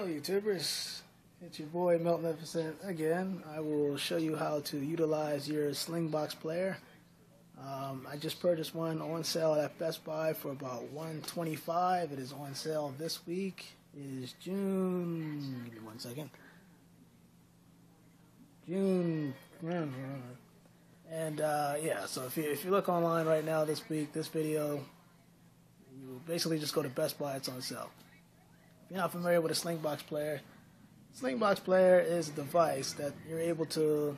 Hello YouTubers, it's your boy Miltnificent again. I will show you how to utilize your Slingbox player. I just purchased one on sale at Best Buy for about $125. It is on sale this week. It is June, give me 1 second. June, and yeah, so if you look online right now this week, this video, you basically just go to Best Buy, it's on sale. If you're not familiar with a Slingbox player is a device that you're able to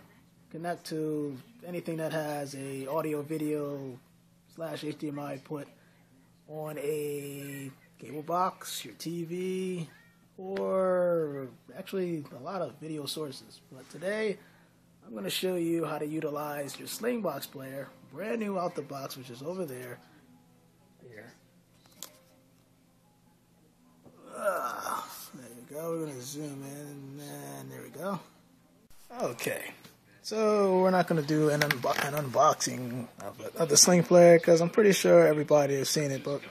connect to anything that has a audio, video / HDMI put on a cable box, your TV, or actually a lot of video sources. But today I'm going to show you how to utilize your Slingbox player, brand new out the box, which is over there. Here. There you go. We're going to zoom in, and there we go. Okay, so we're not going to do an unboxing of the Sling player because I'm pretty sure everybody has seen it. But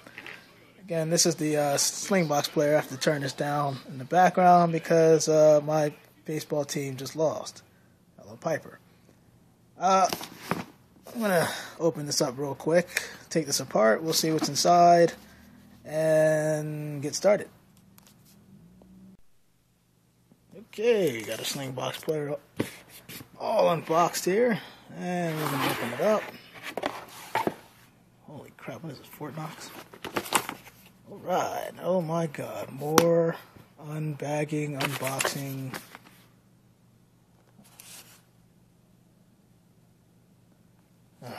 again, this is the Slingbox player. I have to turn this down in the background because my baseball team just lost. Hello, Piper. I'm going to open this up real quick, take this apart, we'll see what's inside, and get started. Okay, got a Slingbox player all unboxed here, and we're going to open it up. Holy crap, what is this, Fort Knox? Alright, oh my god, more unbagging, unboxing. I'll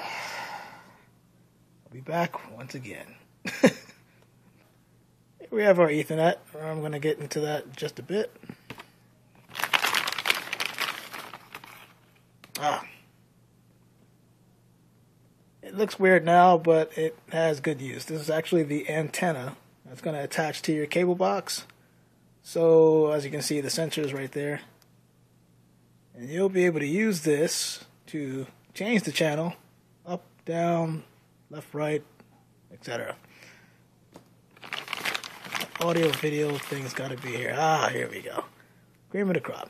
be back once again. Here we have our Ethernet. I'm going to get into that in just a bit. It looks weird now, but it has good use. This is actually the antenna that's going to attach to your cable box. So, as you can see, the sensor is right there. And you'll be able to use this to change the channel, up, down, left, right, etc. Audio, video thing's got to be here. Here we go. Cream of the crop.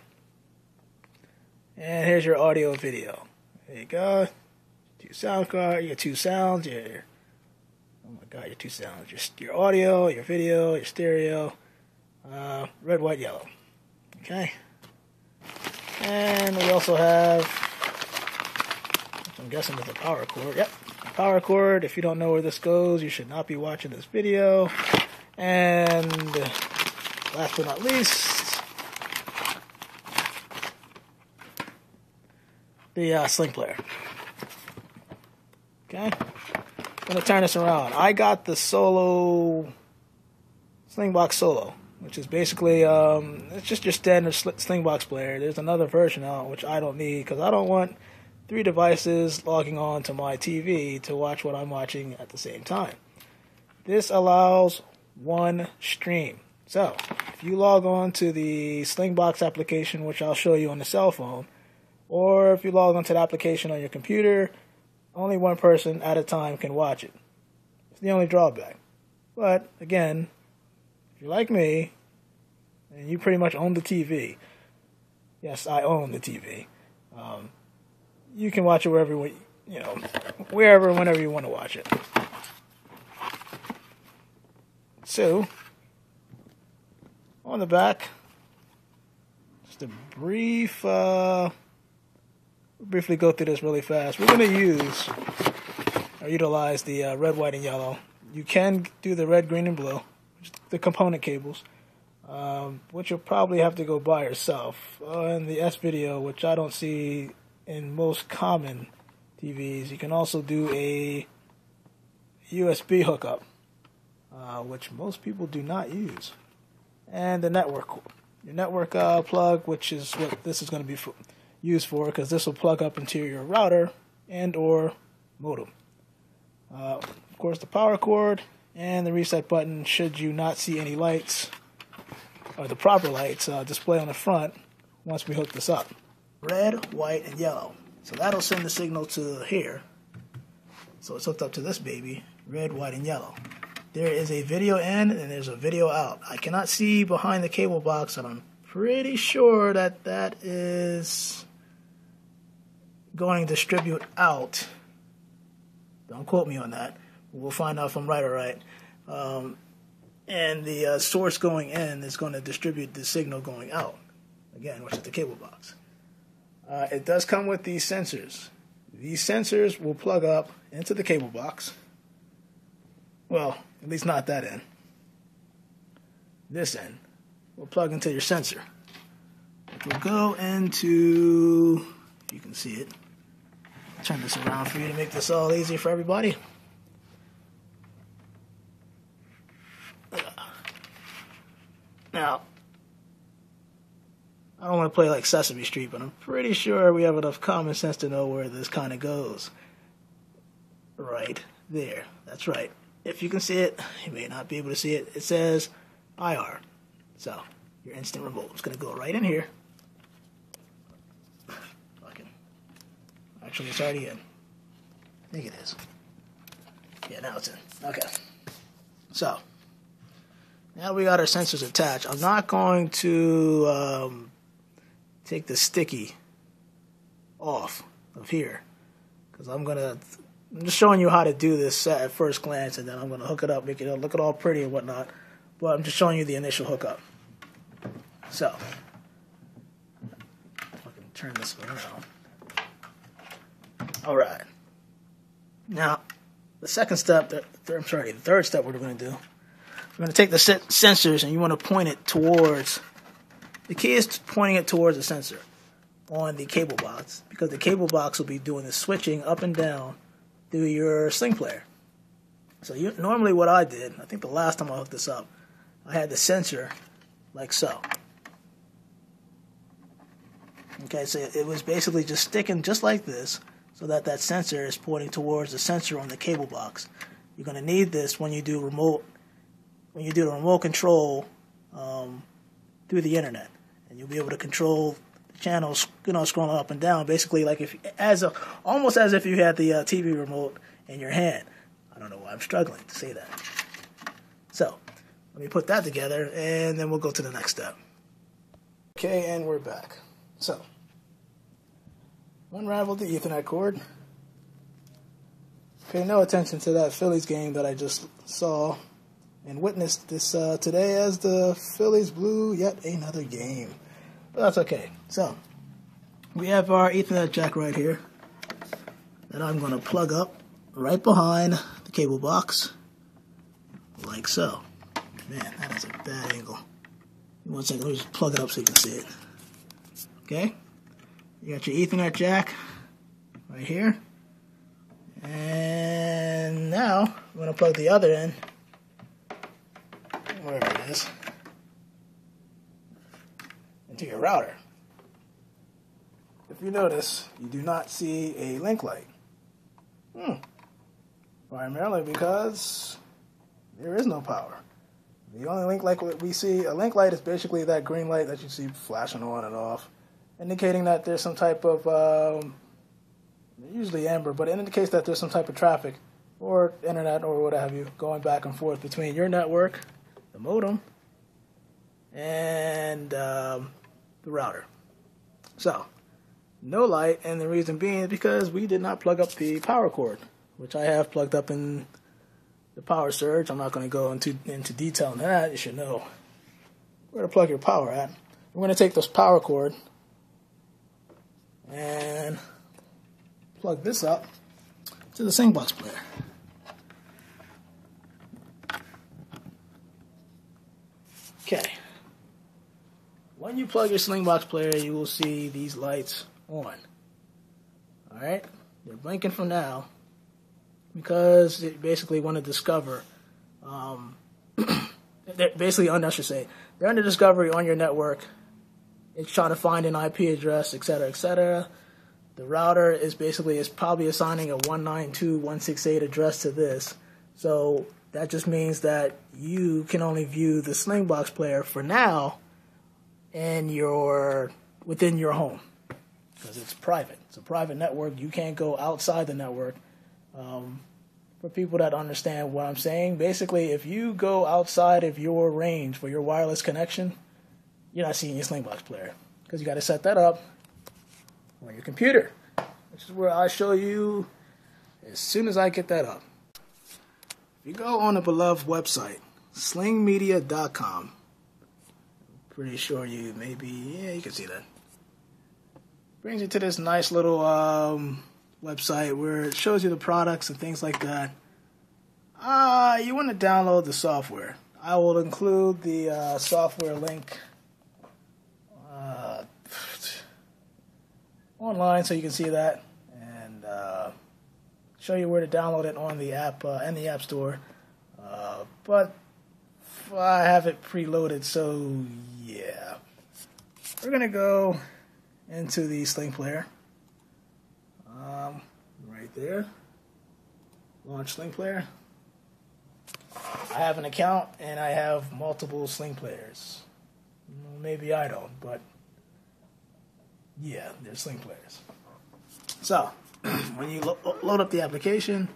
And here's your audio, video. There you go. Two sound card. You got two sounds. Oh my god, your two sounds. Your audio, your video, your stereo. Red, white, yellow. Okay. And we also have, I'm guessing, with a power cord. Yep, power cord. If you don't know where this goes, you should not be watching this video. And last but not least, the Sling player. Okay, I'm going to turn this around. I got the Solo, Slingbox Solo, which is basically, it's just your standard Slingbox player. There's another version out, which I don't need, because I don't want 3 devices logging on to my TV to watch what I'm watching at the same time. This allows one stream. So, if you log on to the Slingbox application, which I'll show you on the cell phone, or if you log onto the application on your computer, only one person at a time can watch it. It's the only drawback. But, again, if you're like me, and you pretty much own the TV, yes, I own the TV, you can watch it wherever, wherever, whenever you want to watch it. So, on the back, just a briefly go through this really fast. We're going to utilize the red, white, and yellow. You can do the red, green, and blue, which is the component cables, which you'll probably have to go buy yourself. And the S-Video, which I don't see in most common TVs. You can also do a USB hookup, which most people do not use. And the network cord. Your network plug, which is what this is going to be used for, because this will plug up into your router and or modem. Of course, the power cord and the reset button should you not see any lights, or the proper lights display on the front once we hook this up. Red, white, and yellow. So that'll send the signal to here. So it's hooked up to this baby, red, white, and yellow. there is a video in and there's a video out. I cannot see behind the cable box, and I'm pretty sure that that is going to distribute out. Don't quote me on that. We'll find out if I'm right or right. And the source going in is going to distribute the signal going out, again, which is the cable box. It does come with these sensors. These sensors will plug up into the cable box. Well, at least not that end. This end will plug into your sensor. It will go into, if you can see it, I'll turn this around for you to make this all easy for everybody. Now, I don't want to play like Sesame Street, but I'm pretty sure we have enough common sense to know where this kind of goes. Right there. That's right. If you can see it, you may not be able to see it. It says IR. So, your instant remote is going to go right in here. Actually, it's already in. I think it is. Yeah, now it's in. Okay. So, now we got our sensors attached. I'm not going to take the sticky off of here, because I'm just showing you how to do this at first glance, and then I'm going to hook it up, make it look all pretty and whatnot. But I'm just showing you the initial hookup. So, if I can turn this around. All right. Now, the third step we're going to do. We're going to take the sensors, and you want to point it towards. The key is pointing it towards the sensor on the cable box, because the cable box will be doing the switching up and down through your Sling player. So normally what I did, I think the last time I hooked this up, I had the sensor like so. Okay, so it was basically just sticking just like this, so that sensor is pointing towards the sensor on the cable box. You're going to need this when you do the remote control through the internet, and you'll be able to control the channels, scrolling up and down, basically like almost as if you had the TV remote in your hand. I don't know why I'm struggling to say that. So let me put that together, and then we'll go to the next step. Okay, and we're back. So, unraveled the Ethernet cord. Pay no attention to that Phillies game that I just saw and witnessed this today, as the Phillies blew yet another game. But that's okay. So, we have our Ethernet jack right here that I'm going to plug up right behind the cable box, like so. Man, that is a bad angle. One second, let me just plug it up so you can see it. Okay, you got your Ethernet jack right here, and now I'm going to plug the other end, wherever it is, into your router. If you notice, you do not see a link light. Primarily because there is no power. The only link light we see, a link light is basically that green light that you see flashing on and off, indicating that there's some type of, usually amber, but it indicates that there's some type of traffic or internet or what have you going back and forth between your network, the modem, and the router. So, no light, and the reason being is because we did not plug up the power cord, which I have plugged up in the power surge. I'm not going to go into detail on that. You should know where to plug your power at. We're going to take this power cord and plug this up to the Slingbox player. Okay. When you plug your Slingbox player, you will see these lights on. Alright? They're blinking for now because they basically want to discover, they're basically they're under discovery on your network. It's trying to find an IP address, etc., etc. The router is probably assigning a 192.168 address to this. So that just means that you can only view the Slingbox player for now within your home, because it's private. It's a private network. You can't go outside the network for for people that understand what I'm saying. Basically, if you go outside of your range for your wireless connection, you're not seeing your Slingbox player because you got to set that up on your computer, which is where I show you as soon as I get that up. If you go on the beloved website, slingmedia.com, pretty sure you you can see that. Brings you to this nice little website where it shows you the products and things like that. You want to download the software. I will include the software link online so you can see that, and show you where to download it on the app and the App Store. But I have it preloaded, so yeah. We're gonna go into the Sling player. Right there. Launch Sling player. I have an account and I have multiple Sling players. Maybe I don't, but yeah, they're Sling players. So, when you load up the application,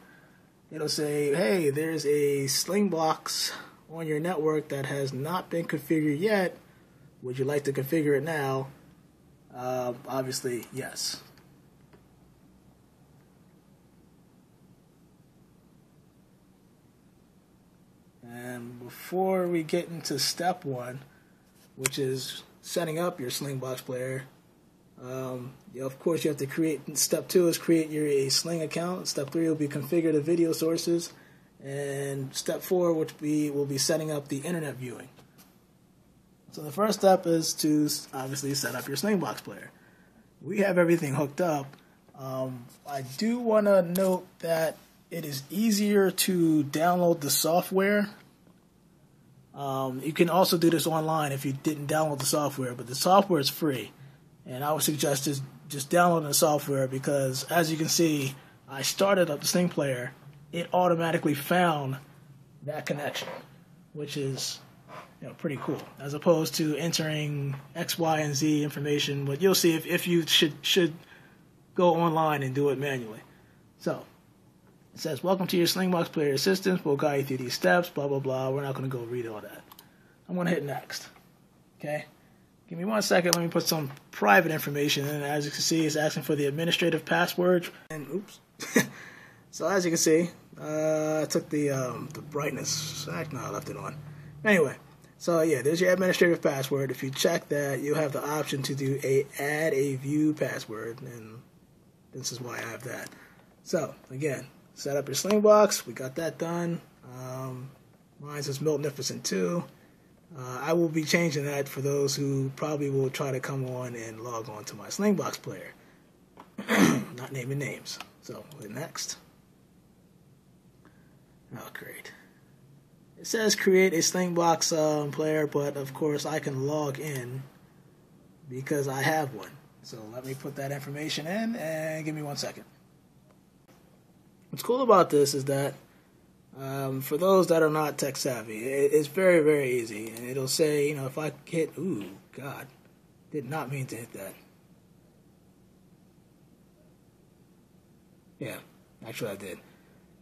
it'll say, hey, there's a Sling box on your network that has not been configured yet. Would you like to configure it now? Obviously, yes. And before we get into step one, which is setting up your Slingbox player, of course you have to create. Step two is create a Sling account. Step three will be configure the video sources, and step four, which will be setting up the internet viewing. So the first step is to obviously set up your Slingbox player. We have everything hooked up. I do want to note that it is easier to download the software. You can also do this online if you didn't download the software, but the software is free. And I would suggest just downloading the software because, as you can see, I started up the Sling player. It automatically found that connection, which is pretty cool, as opposed to entering X, Y, and Z information. But you'll see if you should go online and do it manually. So it says, welcome to your Slingbox player assistance. We'll guide you through these steps, blah, blah, blah. We're not going to go read all that. I'm going to hit next. Okay? Give me 1 second. Let me put some private information in. As you can see, it's asking for the administrative password. And oops. So as you can see, I took the brightness. No, I left it on. Anyway. So yeah, there's your administrative password. If you check that, you'll have the option to add a view password, and this is why I have that. So again, set up your Slingbox. We got that done. Mine is Miltnificent 2. I will be changing that for those who probably will try to come on and log on to my Slingbox player. Not naming names. So next. Oh, great. It says create a Slingbox player, but of course I can log in because I have one. So let me put that information in and give me 1 second. What's cool about this is that for those that are not tech savvy, it's very, very easy. And it'll say, if I hit, ooh, God, did not mean to hit that. Yeah, actually I did.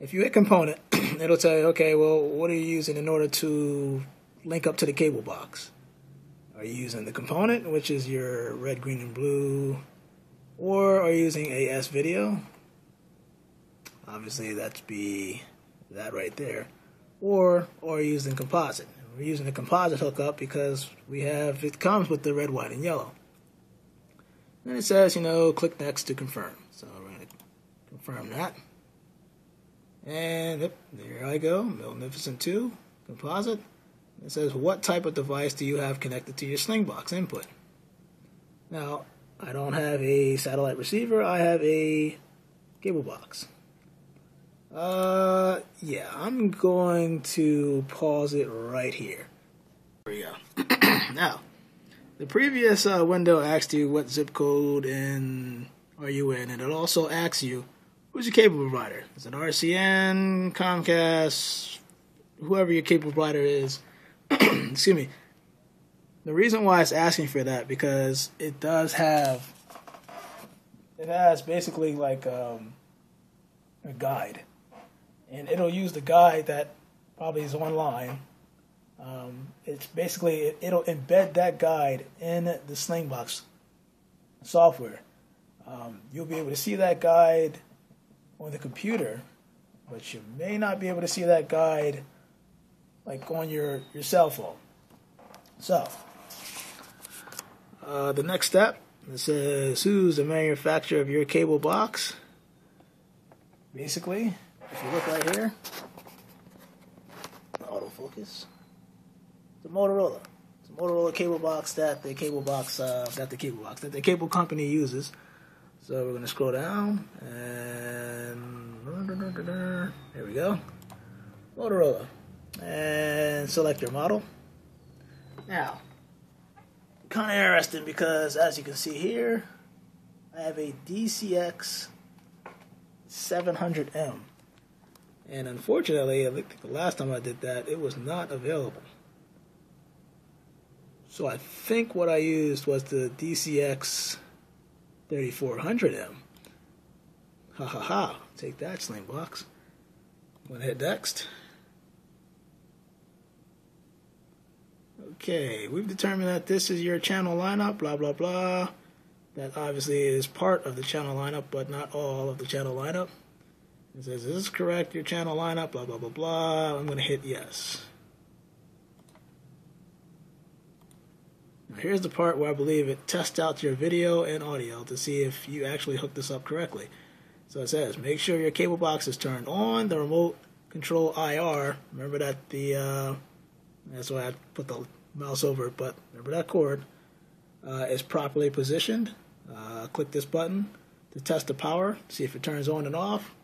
If you hit component, it'll tell you, okay, well, what are you using in order to link up to the cable box? Are you using the component, which is your red, green, and blue, or are you using AS video? Obviously, that'd be that right there. Or are you using composite? We're using the composite hookup because it comes with the red, white, and yellow. Then it says, click next to confirm. So we're going to confirm that. And there I go, Miltnificent 2, composite. It says, what type of device do you have connected to your Slingbox input? Now, I don't have a satellite receiver, I have a cable box. Yeah, I'm going to pause it right here. There we go. Now, the previous window asked you what zip code are you in, and it also asks you, who's your cable provider? Is it RCN, Comcast, whoever your cable provider is? Excuse me. The reason why it's asking for that, because it has basically like a guide. and it'll use the guide that probably is online. It's basically, it'll embed that guide in the Slingbox software. You'll be able to see that guide on the computer, but you may not be able to see that guide like on your cell phone. So, the next step, it says, who's the manufacturer of your cable box? Basically, if you look right here, autofocus, it's a Motorola. It's a Motorola cable box that the cable company uses. So we're going to scroll down, and there we go, Motorola, and select your model. Now, kind of interesting because as you can see here, I have a DCX 700M, and unfortunately, I think the last time I did that, it was not available. So I think what I used was the DCX 3400M. Ha ha ha. Take that, Slingbox. I'm going to hit next. Okay, we've determined that this is your channel lineup, blah blah blah. That obviously is part of the channel lineup, but not all of the channel lineup. It says, is this correct, your channel lineup, blah blah blah blah. I'm going to hit yes. Now here's the part where I believe it tests out your video and audio to see if you actually hooked this up correctly. So it says, make sure your cable box is turned on, the remote control IR, remember that that's why I put the mouse over it, but remember that cord is properly positioned. Click this button to test the power, see if it turns on and off.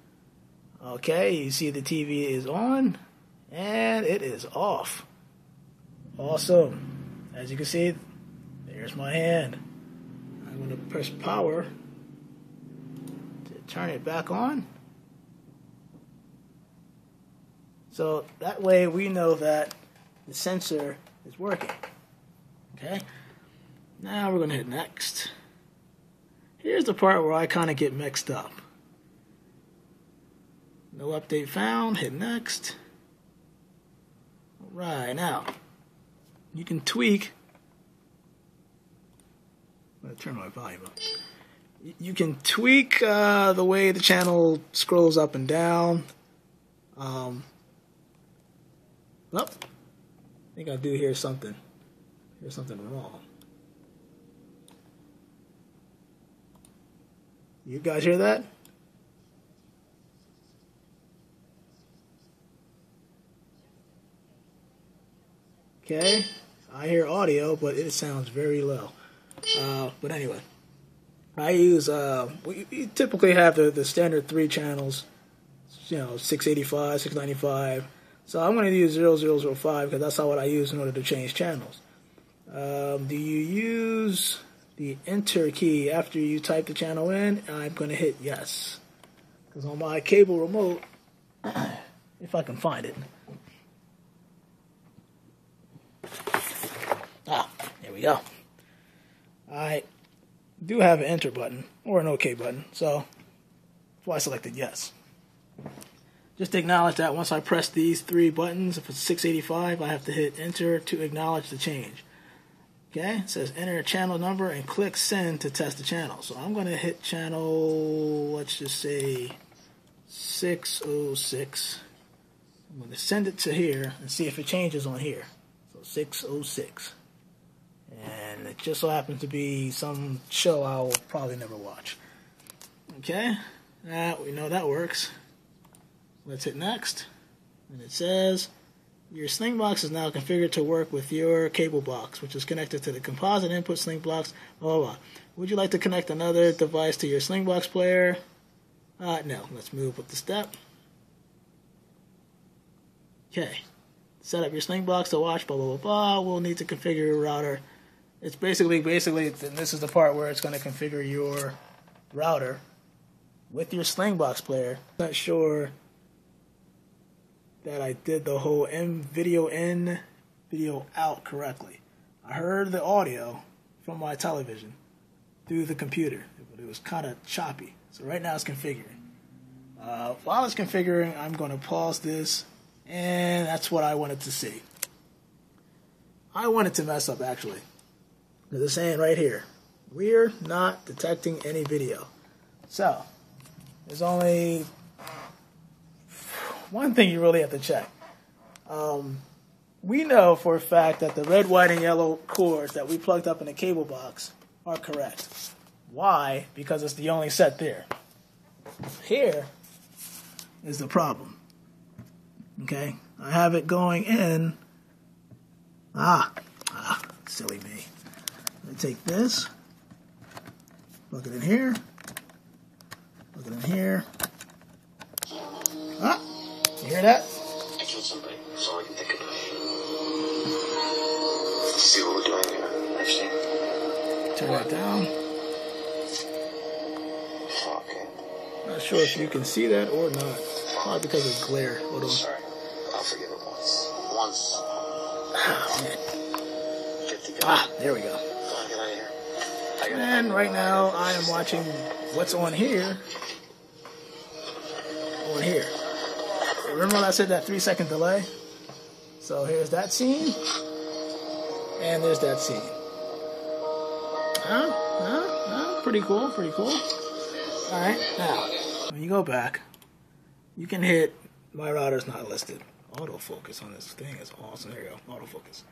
Okay, you see the TV is on, and it is off. Awesome. As you can see, there's my hand. I'm going to press power to turn it back on. So that way we know that the sensor is working. Okay? Now we're going to hit next. Here's the part where I kind of get mixed up. No update found. Hit next. Alright, now you can tweak. I'm going to turn my volume up. You can tweak the way the channel scrolls up and down. I think I do hear something. Here's something wrong. You guys hear that? Okay, I hear audio, but it sounds very low. But anyway, I use, we typically have the standard 3 channels, 685, 695. So I'm going to use 0005 because that's what I use in order to change channels. Do you use the enter key after you type the channel in? I'm going to hit yes. Because on my cable remote, if I can find it. There we go. I do have an enter button or an OK button, so that's why I selected yes. Just acknowledge that once I press these 3 buttons, if it's 685, I have to hit enter to acknowledge the change. Okay, it says enter a channel number and click send to test the channel. So I'm going to hit channel, let's just say 606. I'm going to send it to here and see if it changes on here. So 606. And it just so happens to be some show I'll probably never watch. Okay, we know that works. Let's hit next. And it says, your Slingbox is now configured to work with your cable box, which is connected to the composite input Slingbox, blah, blah, blah. Would you like to connect another device to your Slingbox player? No. Let's move with the step. Okay. Set up your Slingbox to watch, blah, blah, blah, blah. We'll need to configure your router. It's basically, this is the part where it's going to configure your router with your Slingbox player. I'm not sure that I did the whole video in, video out correctly. I heard the audio from my television through the computer, but it was kind of choppy. So right now it's configuring. While it's configuring, I'm going to pause this, and that's what I wanted to see. I wanted to mess up, actually. They're saying right here, we're not detecting any video. So, there's only one thing you really have to check. We know for a fact that the red, white, and yellow cords that we plugged up in the cable box are correct. Why? Because it's the only set there. Here is the problem. Okay? I have it going in. Silly me. Let me take this, plug it in here, plug it in here. You hear that? I killed somebody. That's all I can think about. Let's see what we're doing here. Actually. Turn that down. Fuck. Not sure if you can see that or not. Probably because of glare. Hold on. Sorry. I'll forgive it once. Once. Man. Get the gun. There we go. Go on, get out of here. And right now I am watching what's on here. On here. Remember when I said that 3-second delay? So here's that scene. And there's that scene. Pretty cool, pretty cool. Alright, now, when you go back, you can hit my router's not listed. Autofocus on this thing is awesome. There you go, autofocus.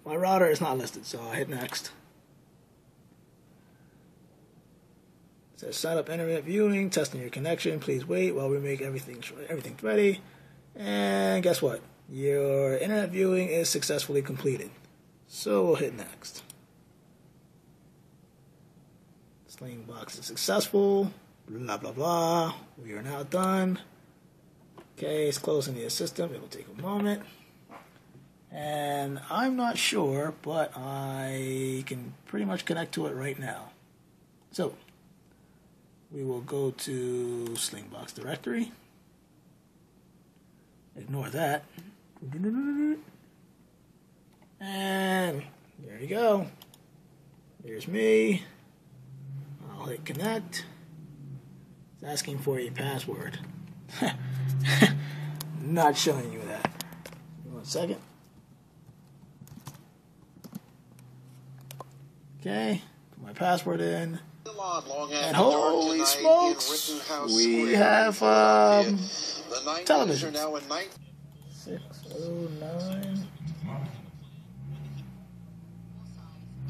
My router is not listed, so I'll hit next. It says set up internet viewing, testing your connection. Please wait while we make everything ready. And guess what? Your internet viewing is successfully completed. So we'll hit next. Sling box is successful. Blah blah blah. We are now done. Okay, it's closing the system. It will take a moment. And I'm not sure, but I can pretty much connect to it right now. So we will go to Slingbox directory. Ignore that. And there you go. There's me. I'll hit connect. It's asking for a password. Not showing you that. 1 second. Okay, put my password in. And holy smokes, we have television. 609.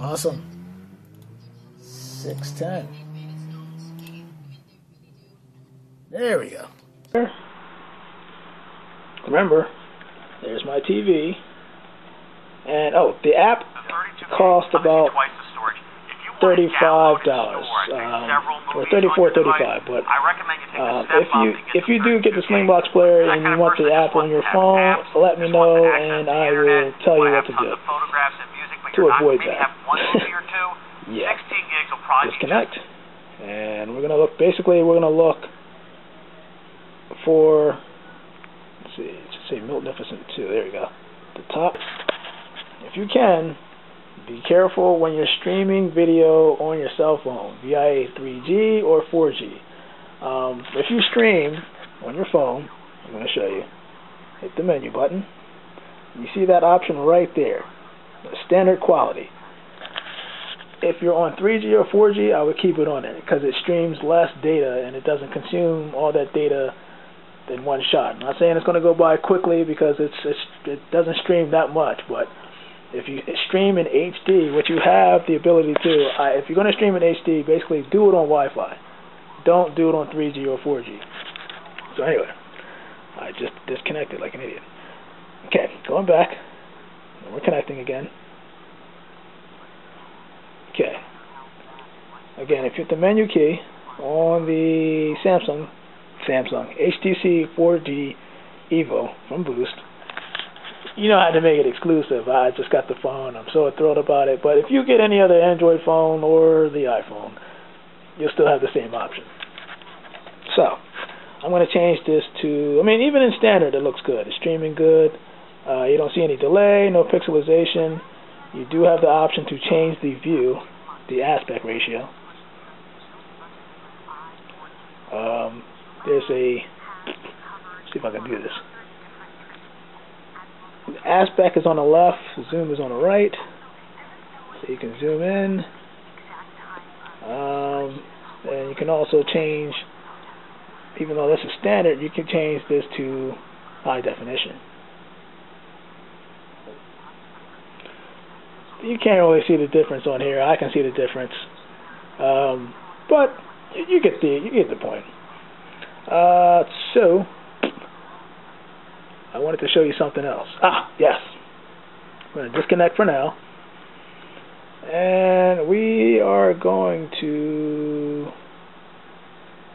Awesome. 610. There we go. Remember, there's my TV. And the app cost about $35 or $34.35. But if you do get the Slingbox player and you want the app on your phone, let me know and I will tell you what to do to avoid that. Yeah. Disconnect, and we're gonna look. Basically, we're gonna look for. Let's see. It should say Miltnificent 2. There you go. The top. If you can, be careful when you're streaming video on your cell phone via 3G or 4G. If you stream on your phone, I'm going to show you. Hit the menu button. You see that option right there, standard quality. If you're on 3G or 4G, I would keep it on there because it streams less data and it doesn't consume all that data in one shot. I'm not saying it's going to go by quickly because it doesn't stream that much, but if you stream in HD, what you have the ability to, if you're going to stream in HD, basically do it on Wi-Fi. Don't do it on 3G or 4G. So anyway, I just disconnected like an idiot. Okay, going back. And we're connecting again. Okay. Again, if you hit the menu key on the Samsung HTC 4G Evo from Boost, you know how to make it exclusive. I just got the phone. I'm so thrilled about it. But if you get any other Android phone or the iPhone, you'll still have the same option. So, I'm going to change this to, even in standard it looks good. It's streaming good. You don't see any delay, no pixelization. You do have the option to change the view, the aspect ratio. there's a, let's see if I can do this. The aspect is on the left, the zoom is on the right. So you can zoom in. And you can also change, even though this is standard, you can change this to high definition. You can't really see the difference on here. I can see the difference. But you get the point. So I wanted to show you something else. Yes. I'm going to disconnect for now. And we are going to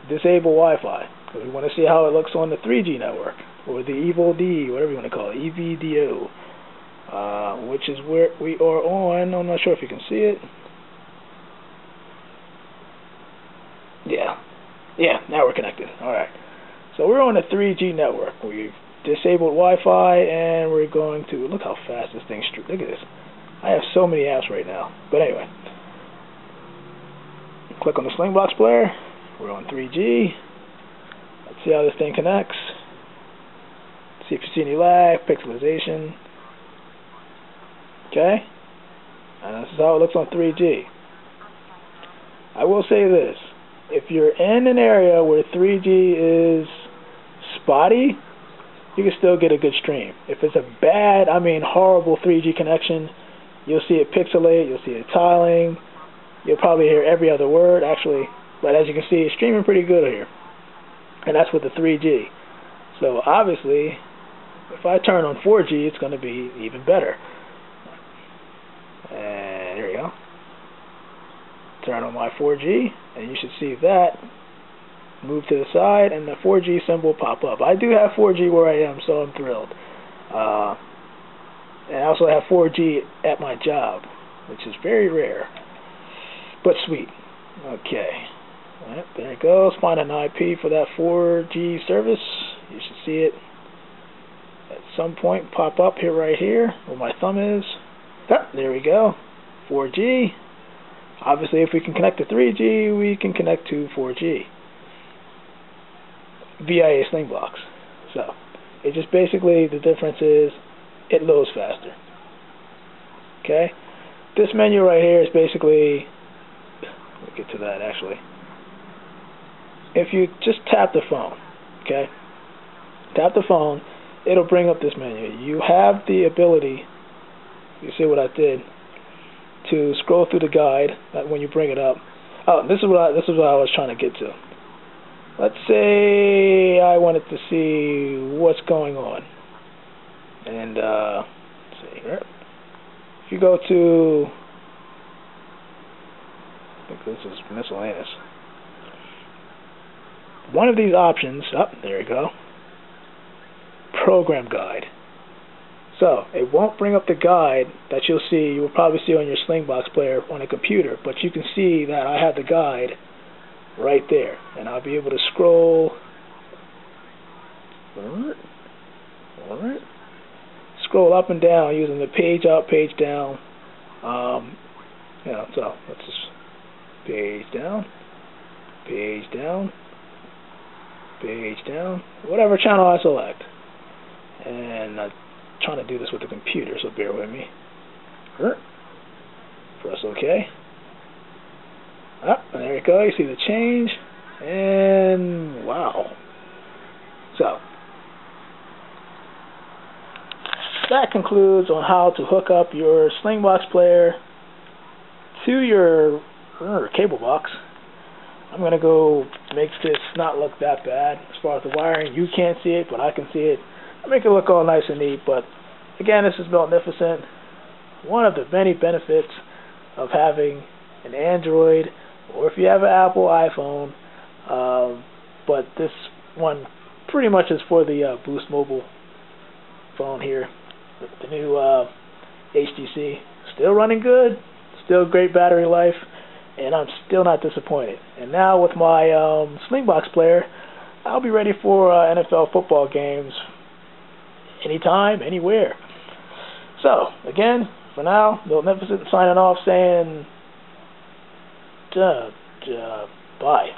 disable Wi-Fi. We want to see how it looks on the 3G network, or the Evil D, whatever you want to call it, EVDO, which is where we are on. I'm not sure if you can see it. Yeah, now we're connected. Alright. So we're on the 3G network. We've disabled Wi-Fi, and we're going to, look how fast this thing's, look at this. I have so many apps right now. But anyway, click on the Sling player. We're on 3G. Let's see how this thing connects. See if you see any lag, pixelization. Okay? And this is how it looks on 3G. I will say this. If you're in an area where 3G is spotty, you can still get a good stream. If it's a bad, horrible 3G connection, you'll see it pixelate, you'll see it tiling, you'll probably hear every other word, actually. But as you can see, it's streaming pretty good here. And that's with the 3G. So obviously, if I turn on 4G, it's going to be even better. And there you go. Turn on my 4G, and you should see that move to the side, and the 4G symbol pop up. I do have 4G where I am, so I'm thrilled. And I also have 4G at my job, which is very rare, but sweet. Okay. All right, there it goes. Find an IP for that 4G service. You should see it at some point pop up here, right here, where my thumb is. There we go. 4G. Obviously, if we can connect to 3G, we can connect to 4G via Sling blocks. So, it just basically, the difference is it loads faster. Okay? This menu right here is basically, we'll get to that actually. If you just tap the phone, okay? Tap the phone, it'll bring up this menu. You have the ability, you see what I did, to scroll through the guide when you bring it up. This is what I was trying to get to. Let's say I wanted to see what's going on. And let's see here. If you go to, I think this is miscellaneous. One of these options, there you go. Program guide. So it won't bring up the guide that you will probably see on your Slingbox player on a computer, but you can see that I have the guide right there, and I'll be able to scroll. Alright. Scroll up and down using the page up, page down. So let's just page down, page down, page down, whatever channel I select. And I'm trying to do this with the computer, so bear with me. Press OK. And there you go. You see the change, and wow. So that concludes on how to hook up your Slingbox player to your cable box. I'm going to go make this not look that bad as far as the wiring. You can't see it, but I can see it. I make it look all nice and neat, but again, this is Miltnificent. One of the many benefits of having an Android, or if you have an Apple iPhone, but this one pretty much is for the Boost Mobile phone here. The new HTC. Still running good, still great battery life, and I'm still not disappointed. And now with my Slingbox player, I'll be ready for NFL football games anytime, anywhere. So, again, for now, Miltnificent signing off saying, bye.